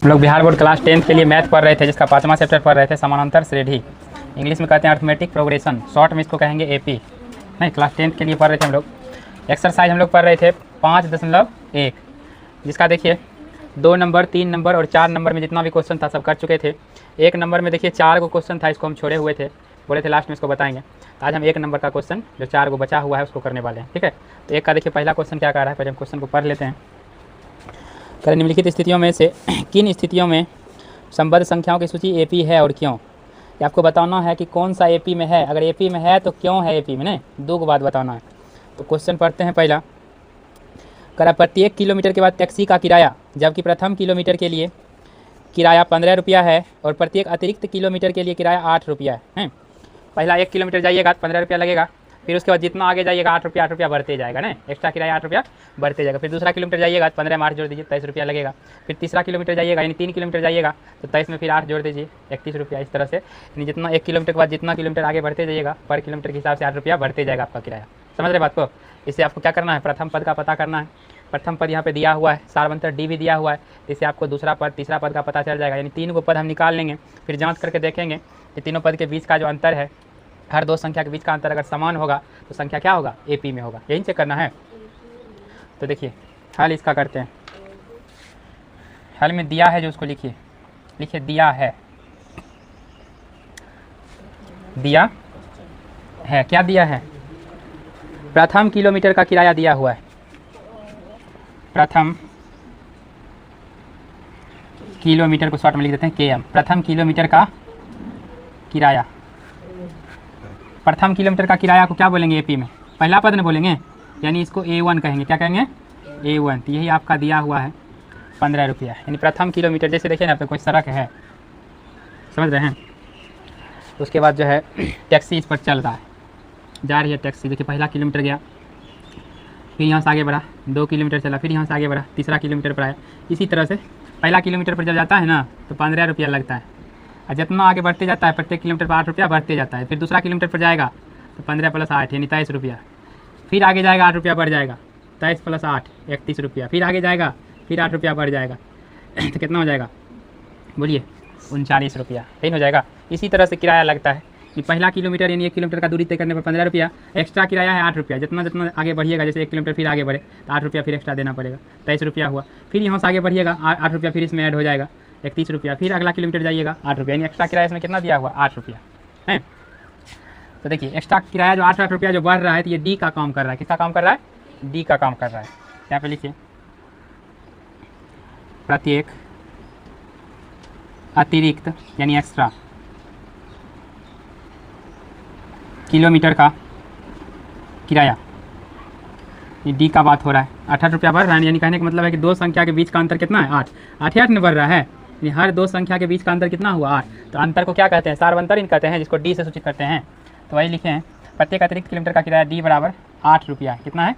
हम लोग Bihar board class 10th के लिए मैथ पढ़ रहे थे, जिसका 5वां चैप्टर पढ़ रहे थे, समानांतर श्रेणी। इंग्लिश में कहते हैं अर्थमेटिक प्रोग्रेशन, शॉर्ट में इसको कहेंगे एपी। नहीं, क्लास 10th के लिए पढ़ रहे थे हम लोग। एक्सरसाइज हम लोग पढ़ रहे थे 5.1, जिसका देखिए 2 नंबर, 3 नंबर और 4 नंबर में जितना भी क्वेश्चन था सब कर चुके थे। 1 नंबर में देखिए 4 गो क्वेश्चन था, इसको हम छोड़े हुए थे, बोले थे लास्ट में इसको बताएंगे। तो आज हम 1 नंबर का क्वेश्चन जो 4 गो बचा हुआ है उसको करने वाले हैं, ठीक है। तो एक का देखिए पहला क्वेश्चन क्या कह रहा है, पहले हम क्वेश्चन को पढ़ लेते हैं। करें निम्नलिखित स्थितियों में से किन स्थितियों में संबद्ध संख्याओं की सूची एपी है और क्यों। ये आपको बताना है कि कौन सा एपी में है, अगर एपी में है तो क्यों है एपी में, नहीं 2 बात बताना है। तो क्वेश्चन पढ़ते हैं पहला। करा प्रत्येक किलोमीटर के बाद टैक्सी का किराया, जबकि प्रथम किलोमीटर के लिए किराया 15 रुपया है और प्रत्येक अतिरिक्त किलोमीटर के लिए किराया 8 रुपया है। पहला 1 किलोमीटर जाइएगा तो 15 रुपया लगेगा, फिर उसके बाद जितना आगे जाइएगा 8 रुपया बढ़ते जाएगा ना, एक्स्ट्रा किराया 8 रुपया बढ़ते जाएगा। फिर दूसरा किलोमीटर जाइएगा तो 15 में 8 जोड़ दीजिए, 23 रुपया लगेगा। फिर तीसरा किलोमीटर जाइएगा यानी 3 किलोमीटर जाइएगा तो 23 में फिर 8 जोड़ दीजिए, 31 रुपया। इस तरह से यानी जितना 1 किलोमीटर के बाद जितना किलोमीटर आगे बढ़ते जाइएगा पर किलोमीटर के हिसाब से 8 रुपया बढ़ते जाएगा आपका किराया। समझ रहे बात को। इससे आपको क्या करना है, प्रथम पद का पता करना है। प्रथम पद यहाँ पे दिया हुआ है, सारवंतर डी भी दिया हुआ है, इससे आपको दूसरा पद तीसरा पद का पता चल जाएगा। यानी 3 गो पद हम निकाल लेंगे, फिर जांच करके देखेंगे कि तीनों पद के बीच का जो अंतर है, हर 2 संख्या के बीच का अंतर अगर समान होगा तो संख्या क्या होगा, एपी में होगा। यही चेक करना है। तो देखिए हल इसका करते हैं। हल में दिया है जो उसको लिखिए, लिखिए दिया है, दिया है। क्या दिया है, प्रथम किलोमीटर का किराया दिया हुआ है। प्रथम किलोमीटर को शॉर्ट में लिख देते हैं केएम, प्रथम किलोमीटर का किराया। प्रथम किलोमीटर का किराया को क्या बोलेंगे एपी में, पहला पद न बोलेंगे, यानी इसको A1 कहेंगे। क्या कहेंगे, A1। तो यही आपका दिया हुआ है 15 रुपया। यानी प्रथम किलोमीटर, जैसे देखिए ना तो कोई सड़क है, समझ रहे हैं, तो उसके बाद जो है टैक्सी इस पर चल रहा है, जा रही है टैक्सी। देखिए पहला किलोमीटर गया, फिर यहाँ से आगे बढ़ा, 2 किलोमीटर चला, फिर यहाँ से आगे बढ़ा, तीसरा किलोमीटर पर आया। इसी तरह से पहला किलोमीटर पर जब जाता है ना तो 15 रुपया लगता है, और जितना आगे बढ़ते जाता है प्रत्येक किलोमीटर पर 8 रुपया बढ़ते जाता है। फिर दूसरा किलोमीटर पर जाएगा तो 15 + 8 यानी 23 रुपया। फिर आगे जाएगा 8 रुपया बढ़ जाएगा, 23 + 8 31 रुपया। फिर आगे जाएगा फिर 8 रुपया बढ़ जाएगा तो कितना हो जाएगा, बोलिए 39 रुपया। यही हो जाएगा। इसी तरह से किराया लगता है कि पहला किलोमीटर यानी 1 किलोमीटर का दूरी तय करने पर 15 रुपया, एक्स्ट्रा किराया है 8 रुपया। जितना जितना आगे बढ़िएगा, जैसे 1 किलोमीटर फिर आगे बढ़े तो 8 रुपया फिर एक्स्ट्रा देना पड़ेगा, 23 रुपया हुआ। फिर यहाँ से आगे बढ़िएगा 8 रुपया फिर इसमें ऐड हो जाएगा, 31 रुपया। फिर अगला किलोमीटर जाइएगा 8 रुपया, यानी एक्स्ट्रा किराया इसमें कितना दिया हुआ, 8 रुपया है। तो देखिए एक्स्ट्रा किराया जो 8 रुपया जो बढ़ रहा है, तो ये डी का काम कर रहा है। किसका काम कर रहा है, डी का काम कर रहा है। यहाँ पे लिखिए प्रत्येक अतिरिक्त यानी एक्स्ट्रा किलोमीटर का किराया, ये डी का बात हो रहा है। 8 रुपया बढ़ रहा है, यानी कहने का मतलब है कि 2 संख्या के बीच का अंतर कितना है, 8 8 में बढ़ रहा है। यानी हर 2 संख्या के बीच का अंतर कितना हुआ, 8। तो अंतर को क्या कहते हैं, सार्वंतर इन कहते हैं, जिसको डी से सूचित करते हैं। तो वही लिखे हैं, प्रत्येक अतिरिक्त किलोमीटर का किराया डी बराबर 8 रुपया। कितना है,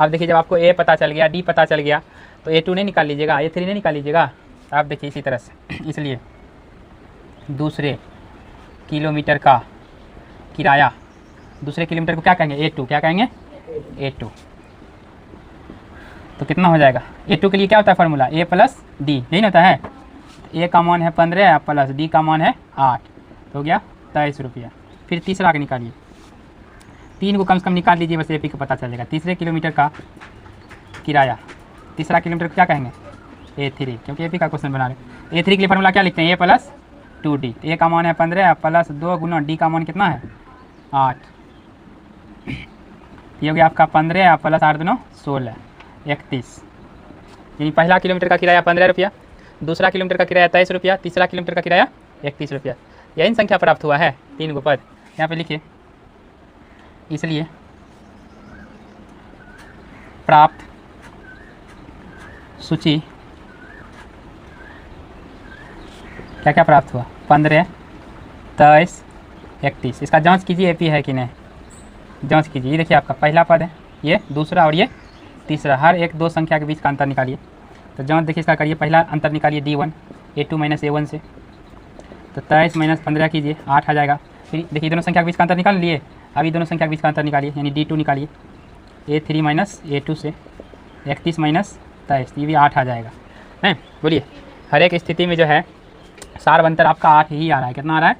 अब देखिए जब आपको ए पता चल गया, डी पता चल गया, तो A2 नहीं निकाल लीजिएगा, A3 नहीं निकाल लीजिएगा। आप देखिए इसी तरह से, इसलिए दूसरे किलोमीटर का किराया, दूसरे किलोमीटर को क्या कहेंगे, A2। क्या कहेंगे, A2। तो कितना हो जाएगा, A2 के लिए क्या होता है फार्मूला, A + D, यही होता है। A का मान है 15 प्लस D का मान है 8, तो हो गया 23 रुपया। फिर तीसरा का निकालिए, 3 को कम से कम निकाल लीजिए, बस AP का पता चलेगा। तीसरे किलोमीटर का किराया, तीसरा किलोमीटर को क्या कहेंगे, A3, क्योंकि AP का क्वेश्चन बना रहे। A3 के लिए फार्मूला क्या लिखते हैं, A + 2D। A का मान है 15 प्लस 2 गुना D का मान कितना है, 8। ये हो गया आपका 15 प्लस 8 2 16 31। यानी पहला किलोमीटर का किराया 15 रुपया, दूसरा किलोमीटर का किराया 23 रुपया, तीसरा किलोमीटर का किराया 31 रुपया। यही संख्या प्राप्त हुआ है, 3 गो पद यहाँ पे लिखिए। इसलिए प्राप्त सूची क्या क्या प्राप्त हुआ, 15 23 31। इसका जांच कीजिए एपी है कि नहीं, जांच कीजिए। ये देखिए आपका पहला पद है, ये दूसरा और ये तीसरा, हर 1 2 संख्या के बीच का अंतर निकालिए। तो जांच देखिए इसका करिए, पहला अंतर निकालिए D1, A2 - A1 से, तो 23 - 15 कीजिए, 8 आ जाएगा। फिर देखिए दोनों संख्या के बीच का अंतर निकाल लिए, अभी दोनों संख्या के बीच का अंतर निकालिए, यानी D2 निकालिए, A3 - A2 से 31 - 23, ये भी 8 आ जाएगा हैं। बोलिए, हर एक स्थिति में जो है सार्वंतर आपका 8 ही आ रहा है। कितना आ रहा है?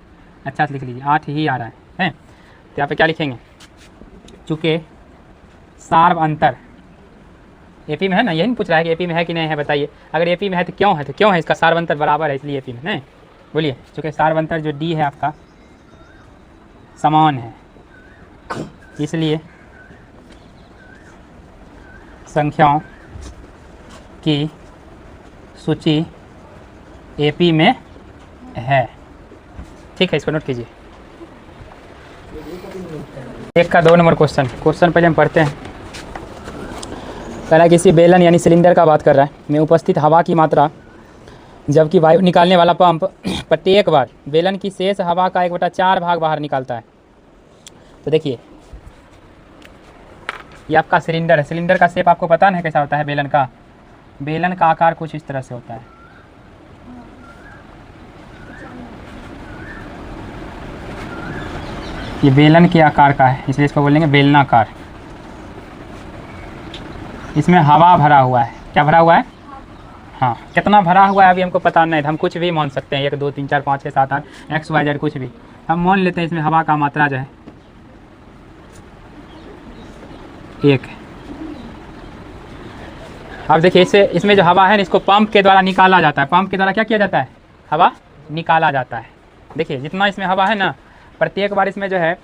अच्छा से लिख लीजिए, 8 ही आ रहा है। तो यहाँ पे क्या लिखेंगे? चूँकि सार्वंतर एपी में है ना, यही पूछ रहा है कि एपी में है कि नहीं है, बताइए। अगर एपी में है तो क्यों है? तो क्यों है? इसका सार्वंतर बराबर है, इसलिए एपी में नहीं। बोलिए, चूँकि सार्वंतर जो डी है आपका समान है, इसलिए संख्याओं की सूची एपी में है। ठीक है, इसको नोट कीजिए। एक का 2 नंबर क्वेश्चन पहले हम पढ़ते हैं। कह रहा है किसी बेलन यानी सिलेंडर का बात कर रहा है में उपस्थित हवा की मात्रा जबकि वायु निकालने वाला पंप प्रत्येक बार बेलन की शेष हवा का 1/4 भाग बाहर निकालता है। तो देखिए, ये आपका सिलेंडर है। सिलेंडर का शेप आपको पता नहीं कैसा होता है बेलन का? बेलन का आकार कुछ इस तरह से होता है। ये बेलन के आकार का है, इसलिए इसको बोलेंगे बेलनाकार। इसमें हवा भरा हुआ है। क्या भरा हुआ है? हाँ, कितना भरा हुआ है अभी हमको पता नहीं था। हम कुछ भी मान सकते हैं, 1 2 3 4 5 6 7 8 XYZ कुछ भी हम मान लेते हैं। इसमें हवा का मात्रा जो है 1। अब देखिए, इसमें जो हवा है इसको पंप के द्वारा निकाला जाता है। पंप के द्वारा क्या किया जाता है? हवा निकाला जाता है। देखिए, जितना इसमें हवा है ना, प्रत्येक बार इसमें जो है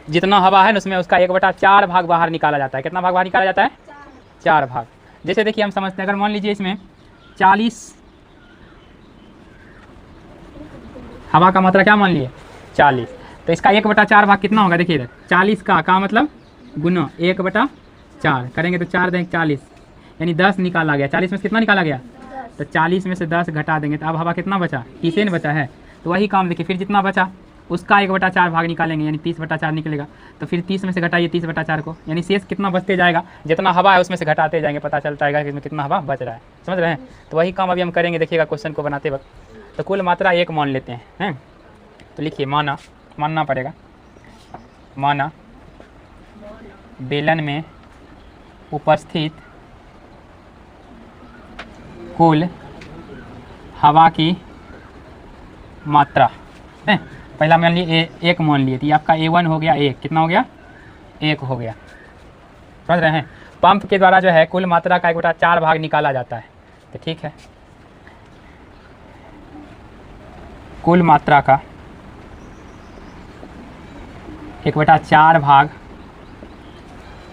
जितना हवा है ना उसमें उसका 1/4 भाग बाहर निकाला जाता है। कितना भाग बाहर निकाला जाता है? 4 भाग। जैसे देखिए, हम समझते हैं, अगर मान लीजिए इसमें 40 हवा का मात्रा क्या मान लिए? 40, तो इसका 1/4 भाग कितना होगा? देखिए इधर 40 का मतलब गुना 1/4 करेंगे तो 4 देंगे 40, यानी 10 निकाला गया। 40 में से कितना निकाला गया? तो 40 में से 10 घटा देंगे तो अब हवा कितना बचा? 30 बचा है। तो वही काम देखिए, फिर जितना बचा उसका 1/4 भाग निकालेंगे, यानी 30/4 निकलेगा। तो फिर 30 में से घटाइए 30/4 को, यानी शेष कितना बचते जाएगा? जितना हवा है उसमें से घटाते जाएंगे, पता चलता है कि इसमें कितना हवा बच रहा है। समझ रहे हैं? तो वही काम अभी हम करेंगे, देखिएगा क्वेश्चन को बनाते वक्त। तो कुल मात्रा 1 मान लेते हैं। तो लिखिए, मानना पड़ेगा। माना बेलन में उपस्थित कुल हवा की मात्रा है। पहला मान लिए 1 मान लिए, तो ये आपका A1 हो गया 1। कितना हो गया? 1 हो गया। समझ रहे हैं? पंप के द्वारा जो है कुल मात्रा का 1/4 भाग निकाला जाता है। तो ठीक है, कुल मात्रा का 1/4 भाग,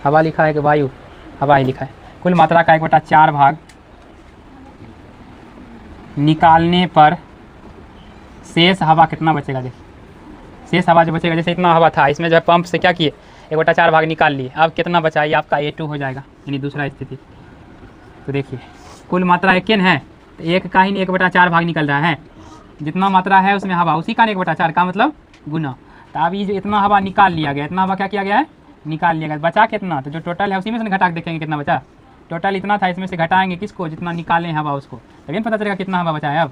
हवा लिखा है कि वायु? हवा ही लिखा है। कुल मात्रा का 1/4 भाग निकालने पर शेष हवा कितना बचेगा? देखिए, शेष हवा जो बचेगा, जैसे इतना हवा था, इसमें जो है पंप से क्या किए? 1/4 भाग निकाल लिए। अब कितना बचा? ये आपका A2 हो जाएगा, यानी दूसरा स्थिति। तो देखिए, कुल मात्रा 1 है, तो 1 का ही 1/4 भाग निकल रहा है। जितना मात्रा है उसमें हवा, उसी का 1/4 का मतलब गुना। तो अब ये जो इतना हवा निकाल लिया गया, इतना हवा क्या किया गया है? निकाल लिया गया। बचा कितना? तो जो टोटल है उसी में से घटा के देखेंगे कितना बचा। टोटल इतना था, इसमें से घटाएंगे किसको? जितना निकाले हवा उसको, लेकिन पता चलेगा कितना हवा बचा है। अब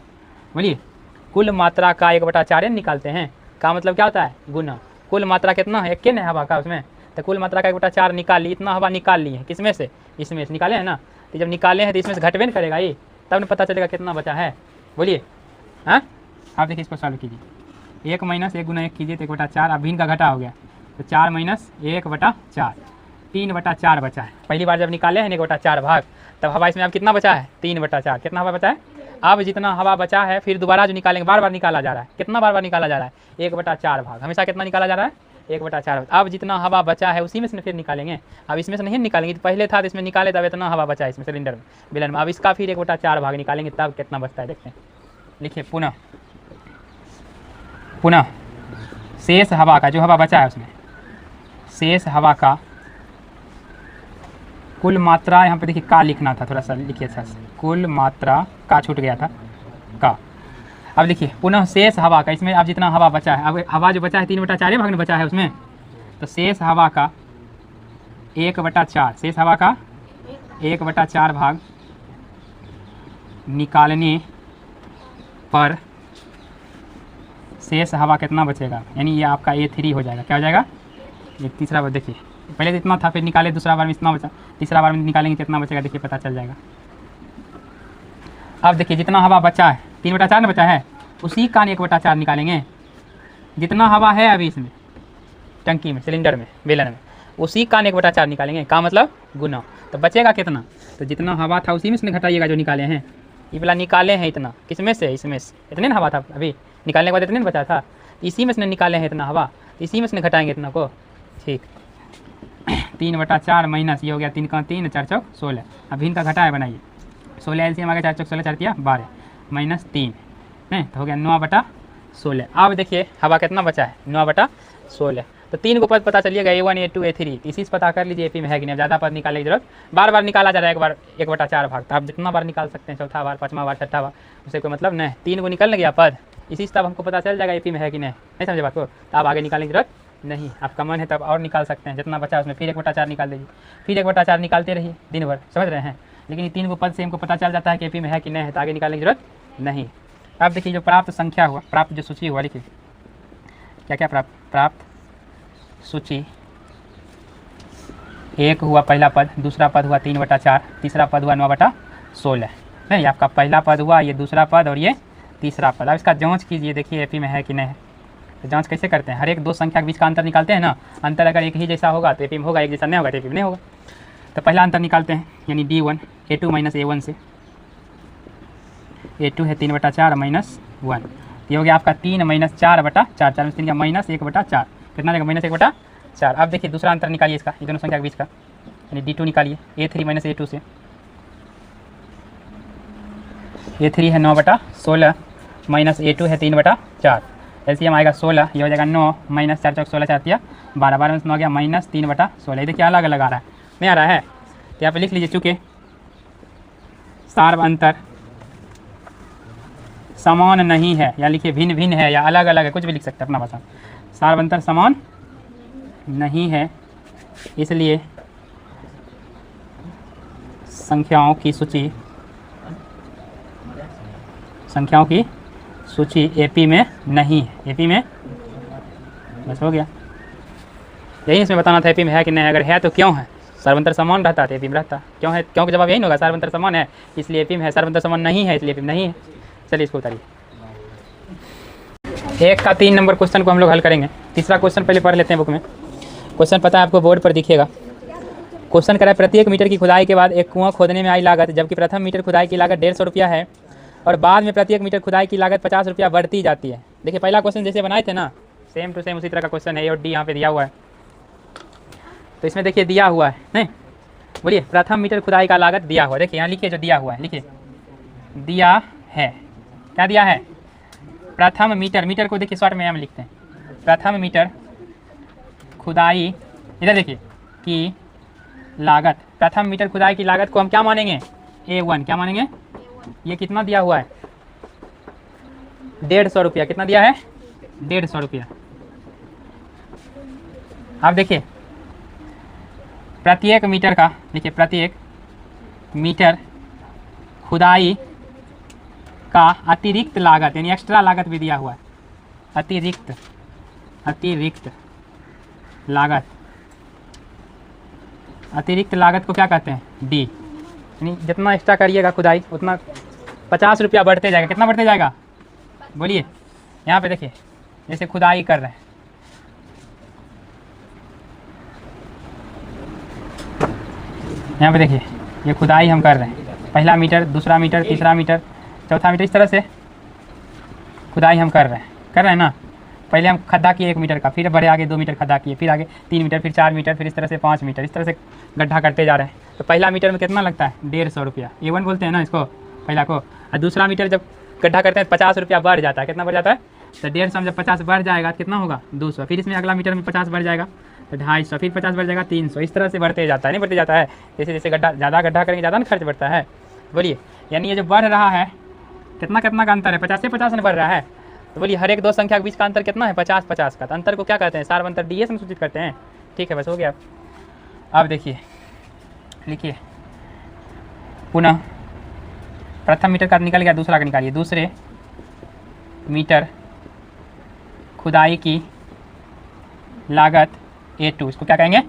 बोलिए, कुल मात्रा का 1/4 निकालते हैं, का मतलब क्या होता है? गुना। कुल मात्रा कितना है? 1 है हवा का उसमें, तो कुल मात्रा का 1/4 निकाल ली। इतना हवा निकाल ली है, किसमें से? इसमें से निकाले हैं ना। तो जब निकाले हैं तो इसमें से घटवे नहीं करेगा ये, तब न पता चलेगा कितना बचा है। बोलिए, हाँ। आप देखिए, इसको सॉल्व कीजिए। 1 - 1 × 1 कीजिए तो 1/4। अब भिन्न का घटा हो गया, तो 4 - 1/4, 3/4 बचा है। पहली बार जब निकाले हैं 1/4 भाग, तब हवा इसमें अब कितना बचा है? 3/4। कितना हवा बचा है? अब जितना हवा बचा है फिर दोबारा जो निकालेंगे, बार बार निकाला जा रहा है। कितना बार बार निकाला जा रहा है? 1/4 भाग। हमेशा कितना निकाला जा रहा है? 1/4। अब जितना हवा बचा है उसी में से फिर निकालेंगे। अब इसमें से नहीं निकालेंगे, तो पहले था तो इसमें निकाले, तब इतना हवा बचा है इसमें सिलेंडर में, बेलन में। अब इसका फिर 1/4 भाग निकालेंगे, तब कितना बचता है देखते हैं। लिखिए, पुनः शेष हवा का, जो हवा बचा है उसमें शेष हवा का कुल मात्रा, यहाँ पे देखिए का लिखना था, थोड़ा सा लिखिए अच्छा से। कुल मात्रा का छूट गया था, का। अब देखिए, पुनः शेष हवा का, इसमें अब जितना हवा बचा है, अब हवा जो बचा है 3/4 भाग में बचा है उसमें, तो शेष हवा का 1/4, शेष हवा का 1/4 भाग निकालने पर शेष हवा कितना बचेगा? यानी ये आपका A3 हो जाएगा। क्या हो जाएगा? ये तीसरा बार देखिए, पहले तो इतना था, फिर निकाले, दूसरा बार में इतना बचा, तीसरा बार में निकालेंगे कितना बचेगा, देखिए पता चल जाएगा। अब देखिए जितना हवा बचा है 3/4 ना बचा है, उसी का 1/4 निकालेंगे। जितना हवा है अभी इसमें टंकी में, सिलेंडर में, बेलन में, उसी का 1/4 निकालेंगे। का मतलब गुना। तो बचेगा कितना? तो जितना हवा था उसी में से घटाइएगा जो निकाले हैं। ये वाला निकाले हैं इतना, किसमें से? इसमें से। इतने ना हवा था अभी निकालने के बाद, इतने बचा था, इसी में से निकाले हैं इतना हवा, इसी में से घटाएंगे इतना को। ठीक 3/4 माइनस ये हो गया 3 का 3 4 चौक 16। अभी इनका घटाया बनाइए। 16 एलसीएम आ गया, 4 चौक 16 4 तिया 12 माइनस 3 नहीं तो हो गया 9/16। अब देखिए हवा कितना बचा है 9/16। तो 3 को पद पता चलिएगा A1 A2 A3, इसी से पता कर लीजिए AP में है कि नहीं। ज़्यादा पद निकालने की जरूरत, बार बार निकाला जा रहा है, एक बार 1/4 भाग, तो आप जितना बार निकाल सकते हैं, चौथा बार, पाँचवा बार, छठा बार, उसे कोई मतलब नहीं। 3 को निकलने गया पद, इसी से तब हमको पता चल जाएगा AP में है कि नहीं समझे बात को। तो आप आगे निकालने की जरूरत नहीं, आपका मन है तब और निकाल सकते हैं। जितना बचा उसमें फिर 1/4 निकाल दीजिए, फिर 1/4 निकालते रहिए दिन भर, समझ रहे हैं। लेकिन ये 3 को पद से हमको पता चल जाता है कि AP में है कि नहीं है, तो आगे निकालने की जरूरत नहीं। अब देखिए जो प्राप्त संख्या हुआ, प्राप्त जो सूची हुआ, लिखिए क्या क्या प्राप्त सूची। 1 हुआ पहला पद, दूसरा पद हुआ 3/4, तीसरा पद हुआ 9/16। नहीं, आपका पहला पद हुआ, ये दूसरा पद और ये तीसरा पद। अब इसका जांच कीजिए, देखिए AP में है कि नहीं है। तो जांच कैसे करते हैं? हर एक दो संख्या के बीच का अंतर निकालते हैं ना। अंतर अगर एक ही जैसा होगा तो AP में होगा, एक जैसा नहीं होगा तो AP में नहीं होगा। तो पहला अंतर निकालते हैं, यानी D1 A2 माइनस A1 से। A2 है 3/4 माइनस 1, ये हो गया आपका 3 माइनस 4/4, 4 में 3 का माइनस 1/4, कितना देगा? माइनस 1/4। अब देखिए दूसरा अंतर निकालिए इसका, ये दोनों संख्या के बीच का, यानी D2 निकालिए। A3 माइनस A2 से। A3 है 9/16 माइनस A2 है 3/4, एलसीएम आएगा 16, ये हो जाएगा 9 माइनस 4 चौक 16 4 तिया 12, 12 में से 9 गया माइनस 3/16। ये देखिए अलग अलग आ रहा है, नहीं आ रहा है तो यहाँ पे लिख लीजिए, चूँकि सार्व अंतर समान नहीं है, या लिखिए भिन्न भिन्न है या अलग अलग है, कुछ भी लिख सकते हैं अपना पसंद। सार्व अंतर समान नहीं है, इसलिए संख्याओं की सूची AP में नहीं है। AP में बस हो गया, यही इसमें बताना था AP में है कि नहीं। अगर है तो क्यों है? सर्वंतर समान रहता है AP में रहता, क्यों है? क्योंकि जवाब यही होगा, सर्वंतर समान है इसलिए AP में है, सर्वंतर समान नहीं है इसलिए AP में नहीं है। चलिए इसको उतारिए। 1 का 3 नंबर क्वेश्चन को हम लोग हल करेंगे। तीसरा क्वेश्चन पहले पढ़ लेते हैं बुक में। क्वेश्चन पता है आपको, बोर्ड पर दिखेगा। क्वेश्चन करा है, प्रत्येक मीटर की खुदाई के बाद एक कुआं खोदने में आई लागत, जबकि प्रथम मीटर खुदाई की लागत 150 रुपया है और बाद में प्रत्येक मीटर खुदाई की लागत 50 रुपया बढ़ती जाती है। देखिए पहला क्वेश्चन जैसे बनाए थे ना, सेम टू सेम उसी तरह का क्वेश्चन है। A और D यहाँ पे दिया हुआ है। तो इसमें देखिए दिया हुआ है, नहीं बोलिए, प्रथम मीटर खुदाई का लागत दिया हुआ है। देखिए यहाँ लिखिए जो दिया हुआ है, लिखिए दिया है, क्या दिया है? प्रथम मीटर, मीटर को देखिए शॉर्ट में हम लिखते हैं, प्रथम मीटर खुदाई, इधर देखिए की लागत, प्रथम मीटर खुदाई की लागत को हम क्या मानेंगे? A1, क्या मानेंगे? ये कितना दिया हुआ है? 150 रुपया। कितना दिया है? 150 रुपया। अब देखिए प्रत्येक मीटर का, देखिए प्रत्येक मीटर खुदाई का अतिरिक्त लागत, यानी एक्स्ट्रा लागत भी दिया हुआ है। अतिरिक्त लागत, अतिरिक्त लागत को क्या कहते हैं? D, यानी जितना एक्स्ट्रा करिएगा खुदाई उतना 50 रुपया बढ़ते जाएगा। कितना बढ़ते जाएगा? बोलिए। यहाँ पे देखिए जैसे खुदाई कर रहे हैं, यहाँ पे देखिए ये खुदाई हम कर रहे हैं, पहला मीटर, दूसरा मीटर, तीसरा मीटर, चौथा मीटर, इस तरह से खुदाई हम कर रहे हैं ना। पहले हम खड्डा किए 1 मीटर का, फिर बढ़े आगे 2 मीटर खड्डा किए, फिर आगे 3 मीटर, फिर 4 मीटर, फिर इस तरह से 5 मीटर, इस तरह से गड्ढा करते जा रहे हैं। तो पहला मीटर में कितना लगता है? 150 रुपया। A1 बोलते हैं ना इसको, पहला को। और दूसरा मीटर जब गड्ढा करते हैं 50 रुपया बढ़ जाता है। कितना बढ़ जाता है? तो 150 में जब 50 बढ़ जाएगा तो कितना होगा? 200। फिर इसमें अगला मीटर में 50 बढ़ जाएगा तो 250, फिर 50 बढ़ जाएगा 300, इस तरह से बढ़ते जाता है, नहीं बढ़ते जाता है। जैसे जैसे गड्ढा ज़्यादा गड्ढा करेंगे ज़्यादा ना खर्च बढ़ता है। बोलिए, यानी ये जो बढ़ रहा है कितना का अंतर है? 50 से 50 में बढ़ रहा है। तो बोलिए हर एक दो संख्या के बीच का अंतर कितना है? 50-50 का। तो अंतर को क्या कहते हैं? सार्व अंतर DS में सूचित करते हैं। ठीक है, बस हो गया। अब देखिए लिखिए पुनः, प्रथम मीटर का निकल गया, दूसरा का निकालिए। दूसरे मीटर खुदाई की लागत A2, इसको क्या कहेंगे?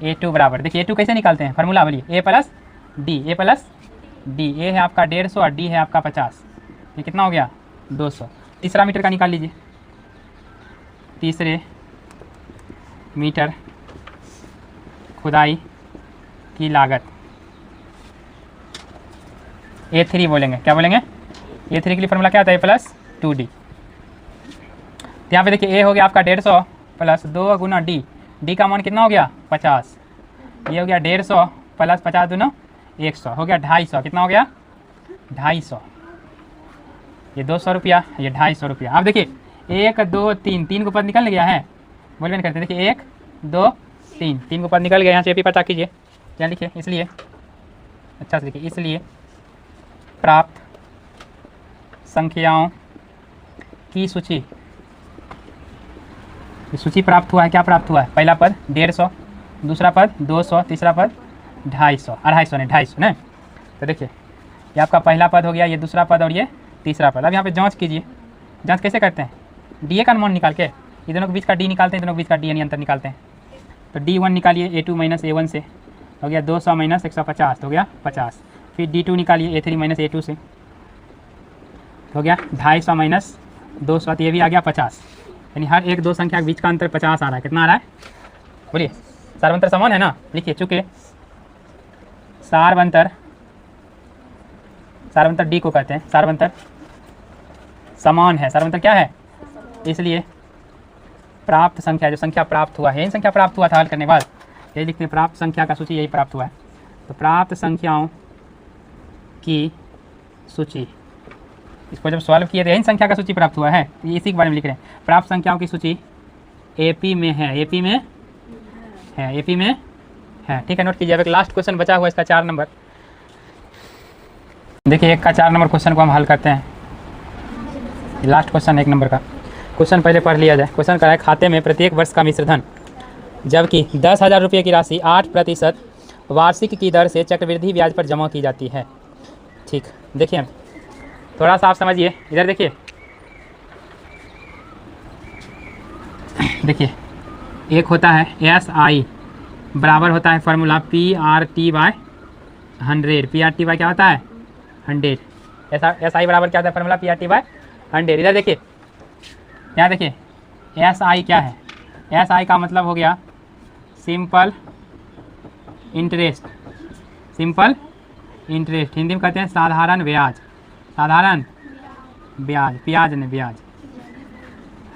A2 बराबर, देखिए A2 कैसे निकालते हैं? फार्मूला बोलिए, A plus D, A plus D. A है आपका 150 और डी है आपका 50। ये कितना हो गया 200। तीसरा मीटर का निकाल लीजिए। तीसरे मीटर खुदाई की लागत A3 बोलेंगे। क्या बोलेंगे? A3 के लिए फॉर्मूला क्या आता है? Plus 2D। तो यहाँ पे देखिए ए हो गया आपका 150 प्लस 2 गुना डी। डी का मान कितना हो गया 50। ये हो गया 150 प्लस 50 दूना 100 हो गया 250। कितना हो गया 250। ये 200 रुपया, ये 250 रुपया। अब देखिए 1 2 3 3 को पद निकल गया है। बोलबे नहीं करते। देखिए 1 2 3 3 को पद निकल गया। यहाँ से भी पता कीजिए क्या लिखे, इसलिए अच्छा से लिखिए। इसलिए प्राप्त संख्याओं की सूची प्राप्त हुआ है। क्या प्राप्त हुआ है? पहला पद 150, दूसरा पद 200, तीसरा पद 250, 250 नहीं। तो देखिए ये आपका पहला पद हो गया, ये दूसरा पद और ये तीसरा पद। अब यहाँ पे जांच कीजिए। जांच कैसे करते हैं? डी ए का मान निकाल के ये दोनों के बीच का डी निकालते हैं, दोनों के बीच का डी यानी अंतर निकालते हैं। तो D1 निकालिए A2 माइनस A1 से, हो गया 200 माइनस 150 हो गया 50। फिर D2 निकालिए A3 माइनस A2 से, हो गया 250 माइनस 200, तो ये भी आ गया 50। यानी हर एक दो संख्या के बीच का अंतर 50 आ रहा है। कितना आ रहा है बोलिए? सार्वंतर समान है ना। लिखिए चूँकि सार्वंतर डी को कहते हैं, सार्वंतर समान है। सार्वंतर क्या है? इसलिए प्राप्त संख्या, जो संख्या प्राप्त हुआ है, यही संख्या प्राप्त हुआ था हल करने के बाद, यही लिखते हैं प्राप्त संख्या का सूची, यही प्राप्त हुआ है। तो प्राप्त संख्याओं की सूची, इसको जब सॉल्व किए तो यही संख्या का सूची प्राप्त हुआ है। तो इसी के बारे में लिख रहे हैं। प्राप्त संख्याओं की सूची AP में है। AP में है, AP में है। ठीक है, नोट कीजिए। अब एक लास्ट क्वेश्चन बचा हुआ इसका 4 नंबर। देखिए 1 का 4 नंबर क्वेश्चन को हम हल करते हैं। लास्ट क्वेश्चन 1 नंबर का क्वेश्चन पहले पढ़ लिया जाए। क्वेश्चन का है खाते में प्रत्येक वर्ष का मिश्रधन, जबकि 10,000 रुपये की राशि 8% वार्षिक की दर से चक्रवृद्धि ब्याज पर जमा की जाती है। ठीक, देखिए थोड़ा सा आप समझिए। इधर देखिए, देखिए एक होता है SI बराबर होता है फार्मूला PRT/100। PRT क्या होता है? 100। SI बराबर क्या होता है? Formula PRT/100। इधर देखिए, यहाँ देखिए SI क्या है? SI का मतलब हो गया simple interest. Simple interest Hindi में कहते हैं साधारण ब्याज। साधारण ब्याज, ब्याज नहीं ब्याज।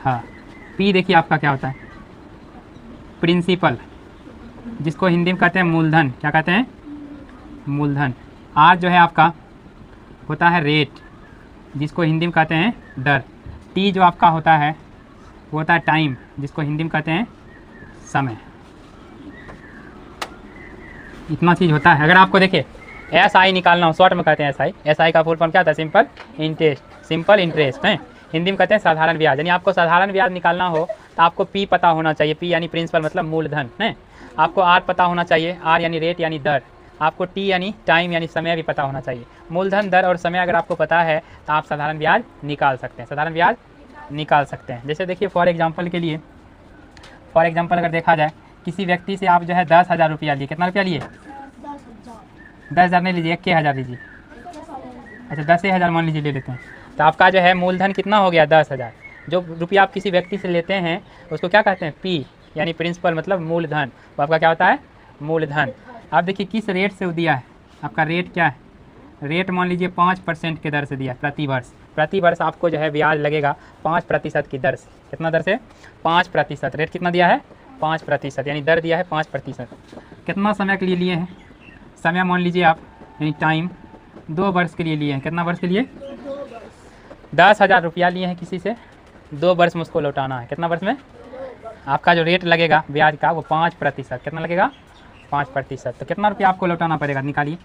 हाँ, P देखिए आपका क्या होता है? प्रिंसिपल, जिसको हिंदी में कहते हैं मूलधन। क्या कहते हैं? मूलधन। R जो है आपका होता है रेट, जिसको हिंदी में कहते हैं दर। T जो आपका होता है वो होता है टाइम, जिसको हिंदी में कहते हैं समय। इतना चीज़ होता है। अगर आपको देखिए SI निकालना हो, शॉर्ट में कहते हैं SI। SI का फुल फॉर्म क्या होता है? Simple interest. सिंपल इंटरेस्ट है, हिंदी में कहते हैं साधारण ब्याज। यानी आपको साधारण ब्याज निकालना हो तो आपको P पता होना चाहिए। P यानी प्रिंसिपल मतलब मूलधन है। आपको R पता होना चाहिए। R यानी रेट यानी दर। आपको T यानी टाइम यानी समय भी पता होना चाहिए। मूलधन, दर और समय अगर आपको पता है तो आप साधारण ब्याज निकाल सकते हैं। साधारण ब्याज निकाल सकते हैं। जैसे देखिए फॉर एग्जांपल अगर देखा जाए, किसी व्यक्ति से आप जो है 10,000 रुपया लिए। कितना रुपया लिए? 10,000 नहीं लीजिए, 1,000 लीजिए। अच्छा 10,000 मान लीजिए ले लेते हैं। तो आपका जो है मूलधन कितना हो गया? 10,000। जो रुपया आप किसी व्यक्ति से लेते हैं उसको क्या कहते हैं? P यानी प्रिंसिपल मतलब मूलधन। वो आपका क्या होता है? मूलधन। आप देखिए किस रेट से दिया है। आपका रेट क्या है? रेट मान लीजिए 5% के दर से दिया प्रति वर्ष। प्रति वर्ष आपको जो है ब्याज लगेगा 5% की दर से। कितना दर से? 5%। रेट कितना दिया है? 5%, यानी दर दिया है 5%। कितना समय के लिए लिए हैं? समय मान लीजिए आप, यानी टाइम 2 वर्ष के लिए लिए हैं। कितना वर्ष के लिए? 10,000 रुपया लिए हैं किसी से, 2 वर्ष में उसको लौटाना है। कितना वर्ष में? आपका जो रेट लगेगा ब्याज का वो 5%। कितना लगेगा? 5%। तो कितना रुपया आपको लौटाना पड़ेगा? निकालिए।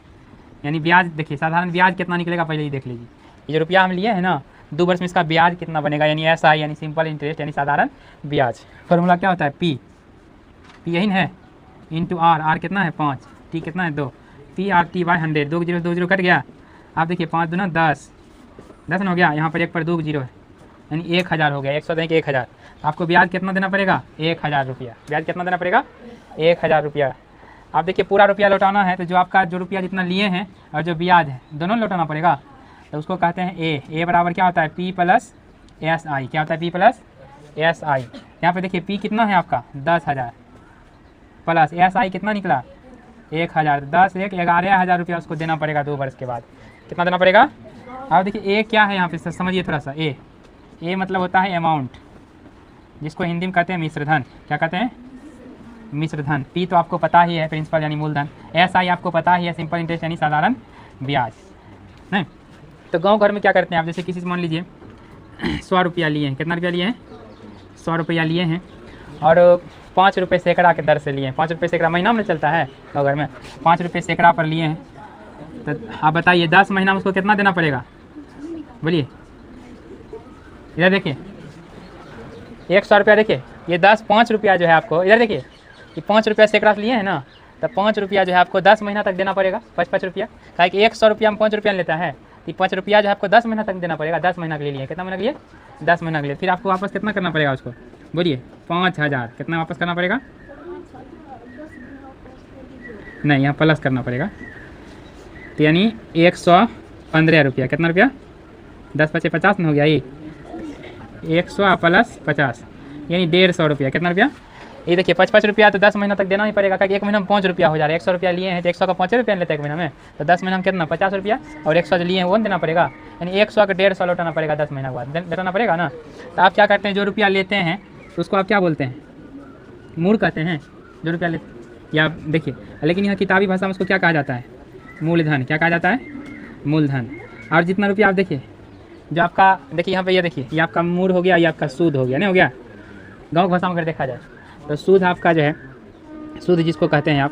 यानी ब्याज देखिए, साधारण ब्याज कितना निकलेगा पहले ही देख लीजिए। ये जो रुपया हम लिए हैं ना, 2 वर्ष में इसका ब्याज कितना बनेगा? यानी SI यानी सिंपल इंटरेस्ट यानी साधारण ब्याज। फॉर्मूला क्या होता है? P यही है इंटू R कितना है? 5, T कितना है? 2, PRT/100। 2 0 2 0 कट गया। आप देखिए 5 दूना 10 न हो गया। यहाँ पर 1 पर 2 0 है, यानी 1,000 हो गया। 100 देंगे 1,000। आपको ब्याज कितना देना पड़ेगा? 1,000 रुपया। ब्याज कितना देना पड़ेगा? 1,000 रुपया। आप देखिए पूरा रुपया लौटाना है, तो जो आपका जो रुपया जितना लिए हैं और जो ब्याज है दोनों लौटाना पड़ेगा। तो उसको कहते हैं ए बराबर क्या होता है P प्लस एस आई। क्या होता है P प्लस एस आई। यहाँ पे देखिए P कितना है आपका 10,000 प्लस एस आई कितना निकला 1,000। 10 1 11,000 रुपया उसको देना पड़ेगा 2 वर्ष के बाद। कितना देना पड़ेगा। अब देखिए ए क्या है यहाँ पे समझिए थोड़ा सा। ए मतलब होता है अमाउंट, जिसको हिंदी में कहते हैं मिश्रधन। क्या कहते हैं मिश्रधन। पी तो आपको पता ही है प्रिंसिपल यानी मूलधन। एस आई आपको पता ही है सिंपल इंटरेस्ट यानी साधारण ब्याज। नहीं तो गांव घर में क्या करते हैं आप, जैसे किसी से मान लीजिए 100 रुपया लिए हैं। कितना रुपया लिए हैं 100 रुपया लिए हैं और 5 रुपये सैकड़ा के दर से लिए हैं। 5 रुपये सैकड़ा महीना में चलता है गाँव घर में, 5 रुपये सैकड़ा पर लिए हैं। तो आप बताइए 10 महीना में उसको कितना देना पड़ेगा। बोलिए इधर देखिए 100 रुपया। देखिए ये 5 रुपया जो है आपको, इधर देखिए ये 5 रुपया सैकड़ा लिए हैं ना, तो 5 रुपया जो है आपको 10 महीना तक देना पड़ेगा। 5 रुपया, क्या कि 100 रुपया में 5 रुपया लेता है, तो 5 रुपया जो है आपको 10 महीना तक देना पड़ेगा। 10 महीना के लिए कितना महीना के लिए 10 महीना के लिए। फिर आपको वापस कितना करना पड़ेगा उसको, बोलिए 5,000 कितना वापस करना पड़ेगा। नहीं यहाँ प्लस करना पड़ेगा, तो यानी 115 रुपया। कितना रुपया 10 × 5 = 50 में हो गया। ये 100 प्लस 50 यानी 150 रुपया। कितना रुपया ये देखिए 5 रुपया तो 10 महीना तक देना ही पड़ेगा, क्योंकि एक महीना में 5 रुपया हो जा रहा है। 100 रुपया लिए हैं तो 100 का 5 रुपया लेते हैं एक महीना में, तो 10 महीना में कितना 50 रुपया और 100 जो लिए हैं वो देना पड़ेगा, यानी 100 का 150 लौटाना पड़ेगा 10 महीना के बाद लौटाना पड़ेगा ना। तो आप क्या करते हैं, जो रुपया लेते हैं तो उसको आप क्या बोलते हैं, मूल कहते हैं। जो रुपया लेते या देखिए, लेकिन यहाँ किताबी भाषा में उसको क्या कहा जाता है, मूलधन। क्या कहा जाता है, मूलधन। और जितना रुपया आप देखिए जो आपका देखिए यहाँ पे ये देखिए ये आपका मूल हो गया, ये आपका सूद हो गया, नहीं हो गया। गाँव भाषा में अगर देखा जाए तो सूद आपका जो है, सूद जिसको कहते हैं आप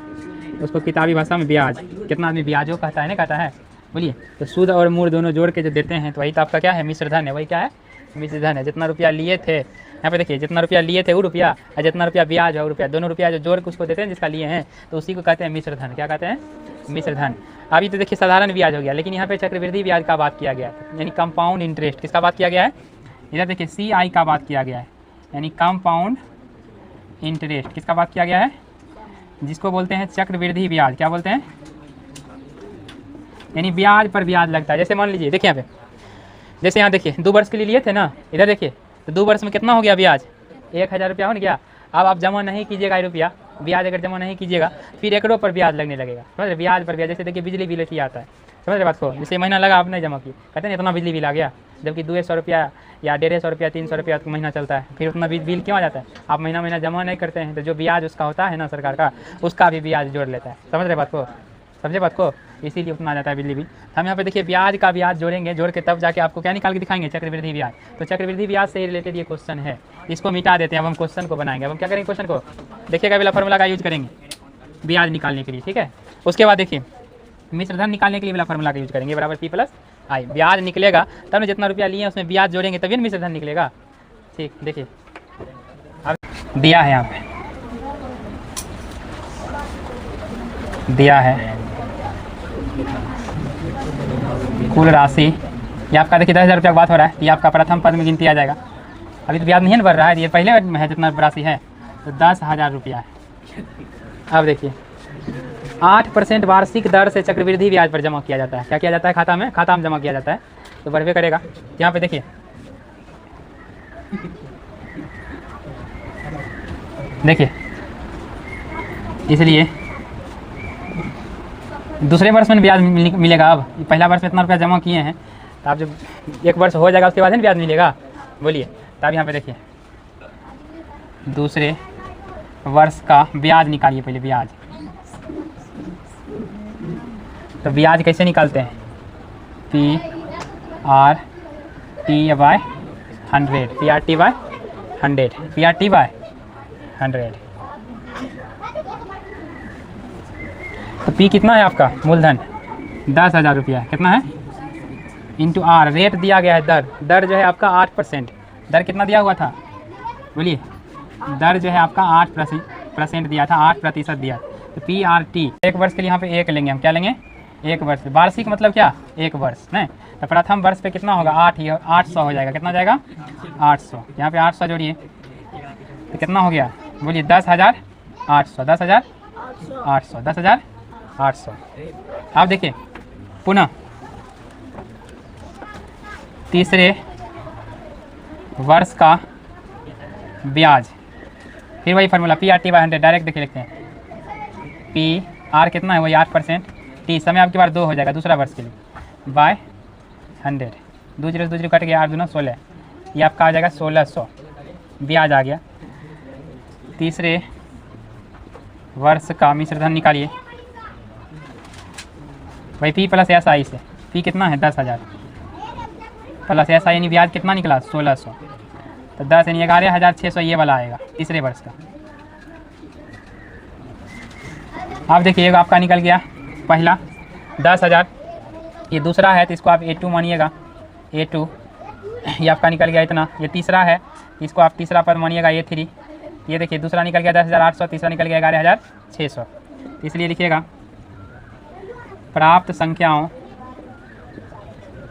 उसको किताबी भाषा में ब्याज। कितना आदमी ब्याजो कहता है, नहीं कहता है, बोलिए। तो सूद और मूल दोनों जोड़ के जो देते हैं तो वही तो आपका क्या है, मिश्रधन है। वही क्या है, मिश्रधन है। जितना रुपया लिए थे यहाँ पे देखिए, जितना रुपया लिए थे वो रुपया और जितना रुपया ब्याज है वो रुपया, दोनों रुपया जो जोड़ के उसको देते हैं जिसका लिए हैं, तो उसी को कहते हैं मिश्रधन। क्या कहते हैं, मिश्रधन। अभी तो देखिए साधारण ब्याज हो गया, लेकिन यहाँ पे चक्रवृद्धि ब्याज का बात किया गया है, यानी कंपाउंड इंटरेस्ट। किसका बात किया गया है, इधर देखिए CI का बात किया गया है, यानी कंपाउंड इंटरेस्ट। किसका बात किया गया है, जिसको बोलते हैं चक्रवृद्धि ब्याज। क्या बोलते हैं, यानी ब्याज पर ब्याज लगता है। जैसे मान लीजिए देखिए यहाँ पे, जैसे यहाँ देखिए 2 वर्ष के लिए थे ना, इधर देखिए तो 2 वर्ष में कितना हो गया ब्याज, 1,000 रुपया हो गया। अब आप जमा नहीं कीजिएगा रुपया, ब्याज अगर जमा नहीं कीजिएगा फिर एकड़ों पर ब्याज लगने लगेगा, समझ रहे, ब्याज पर ब्याज। जैसे देखिए बिजली बिल ऐसी आता है, समझ रहे बात को। जैसे महीना लगा आप नहीं जमा किए, कहते हैं इतना बिजली बिल आ गया, जबकि 200 रुपया या 150 रुपया 300 रुपया महीना चलता है, फिर उतना बिल क्यों आ जाता है। आप महीना जमा नहीं करते हैं, तो जो ब्याज उसका होता है ना सरकार का, उसका भी ब्याज जोड़ लेता है। समझ रहे बात को, समझे बात को, इसीलिए उतना आ जाता है बिजली बिल। हम यहाँ पे देखिए ब्याज का ब्याज जोड़ेंगे, जोड़ के तब जाके आपको क्या निकाल के दिखाएंगे, चक्रवृद्धि ब्याज। तो चक्रवृद्धि ब्याज से रिलेटेड ये क्वेश्चन है, इसको मिटा देते हैं। अब हम क्वेश्चन को बनाएंगे। अब हम क्या करेंगे, क्वेश्चन को देखिएगा, वाला फॉर्मूला का यूज करेंगे ब्याज निकालने के लिए, ठीक है। उसके बाद देखिए मिश्रधन निकालने के लिए वाला फॉर्मूला का यूज करेंगे, बराबर P + I। ब्याज निकलेगा तब ना, जितना रुपया लिए हैं उसमें ब्याज जोड़ेंगे तभी मिश्रधन निकलेगा, ठीक। देखिए अब दिया है, यहाँ पे दिया है कुल राशि, ये आपका देखिए 10,000 रुपया की बात हो रहा है। ये आपका प्रथम पद में गिनती आ जाएगा, अभी तो ब्याज नहीं बढ़ रहा है, ये पहले में है जितना राशि है, तो 10,000 रुपया है। अब देखिए 8% वार्षिक दर से चक्रवृद्धि ब्याज पर जमा किया जाता है। क्या किया जाता है, खाता में जमा किया जाता है, तो बढ़वे करेगा। यहाँ पे देखिए इसलिए दूसरे वर्ष में ब्याज मिलेगा। अब पहला वर्ष में इतना रुपया जमा किए हैं, तो आप जब 1 वर्ष हो जाएगा उसके बाद ही ब्याज मिलेगा, बोलिए। तब यहाँ पे देखिए दूसरे वर्ष का ब्याज निकालिए, पहले ब्याज। तो ब्याज कैसे निकालते हैं, PRT/100, PRT/100। तो P कितना है आपका, मूलधन 10,000 रुपया। कितना है, इंटू R, रेट दिया गया है, दर जो है आपका 8%। दर कितना दिया हुआ था, बोलिए। दर जो है आपका 8% दिया था, 8% दिया। तो PRT 1 वर्ष के लिए यहाँ पे 1 लेंगे हम। क्या लेंगे, 1 वर्ष। वार्षिक मतलब क्या, 1 वर्ष नहीं। तो प्रथम वर्ष पे कितना होगा, 800 हो जाएगा। कितना जाएगा, 800। यहाँ पे 800 जोड़िए तो कितना हो गया, बोलिए 10,800। 800, 10,800। अब देखिए पुनः तीसरे वर्ष का ब्याज, फिर वही फार्मूला PRT/100 डायरेक्ट देखिए लिखते हैं। PR कितना है वही 8%, T समय आपके पास 2 हो जाएगा दूसरा वर्ष के लिए बाय 100, 2 जीरो 2 जीरो कट गया, 8 दूना 16, ये आपका आ जाएगा 1600 ब्याज आ गया। तीसरे वर्ष का मिश्र धन निकालिए, वही P प्लस SI से, P कितना है 10,000 प्लस SI यानी ब्याज कितना निकला 1600, तो 10 यानी 11,600 ये वाला आएगा तीसरे वर्ष का। आप देखिए आपका निकल गया पहला 10,000, ये दूसरा है तो इसको आप A2 मानिएगा, A2 ये आपका निकल गया इतना, ये तीसरा है इसको आप तीसरा पद मानिएगा A3, ये देखिए दूसरा निकल गया 10,800, तीसरा निकल गया 11,600, इसलिए लिखिएगा प्राप्त संख्याओं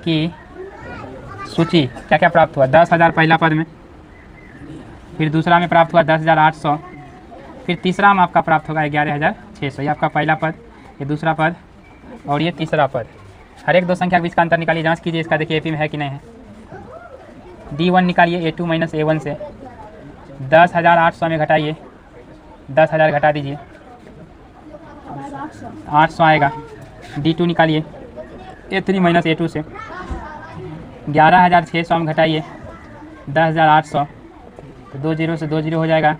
की सूची क्या क्या प्राप्त हुआ। 10,000 पहला पद में, फिर दूसरा में प्राप्त हुआ 10,800, फिर तीसरा में आपका प्राप्त होगा 11,600, ये आपका पहला पद, ये दूसरा पद और ये तीसरा पद। हर एक दो संख्या के बीच का अंतर निकालिए, जांच कीजिए इसका, देखिए AP में है कि नहीं है। D1 निकालिए A2 माइनस A1 से, 10,800 में घटाइए, 10,000 घटा दीजिए 800 आएगा। D2 निकालिए A3 माइनस A2 से, 11,600 में घटाइए 10,800, तो 2 जीरो से 2 जीरो हो जाएगा,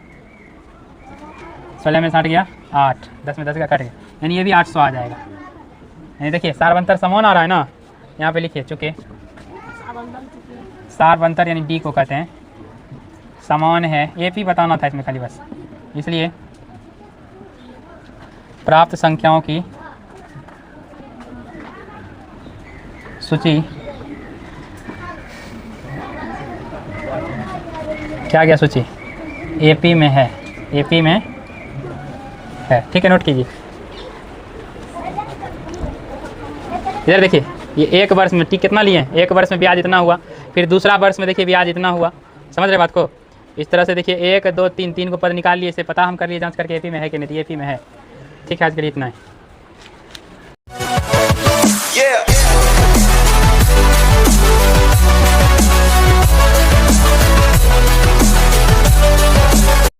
16 में 60 गया 8, 10 में 10 का कट गया, यानी ये भी 800 आ जाएगा। यानी देखिए सारवंतर समान आ रहा है ना, यहाँ पे लिखिए चूँकि सारवंतर यानी D को कहते हैं समान है, AP बताना था इसमें खाली बस, इसलिए प्राप्त संख्याओं की सूची क्या गया सूची AP में है, AP में है, ठीक है नोट कीजिए। इधर देखिए ये एक वर्ष में कितना लिए, एक वर्ष में ब्याज इतना हुआ, फिर दूसरा वर्ष में देखिए ब्याज इतना हुआ, समझ रहे बात को। इस तरह से देखिए 1 2 3 3 को पद निकाल लिए, इसे पता हम कर लिए जांच करके AP में है कि नहीं, AP में है। ठीक है आज के लिए इतना है।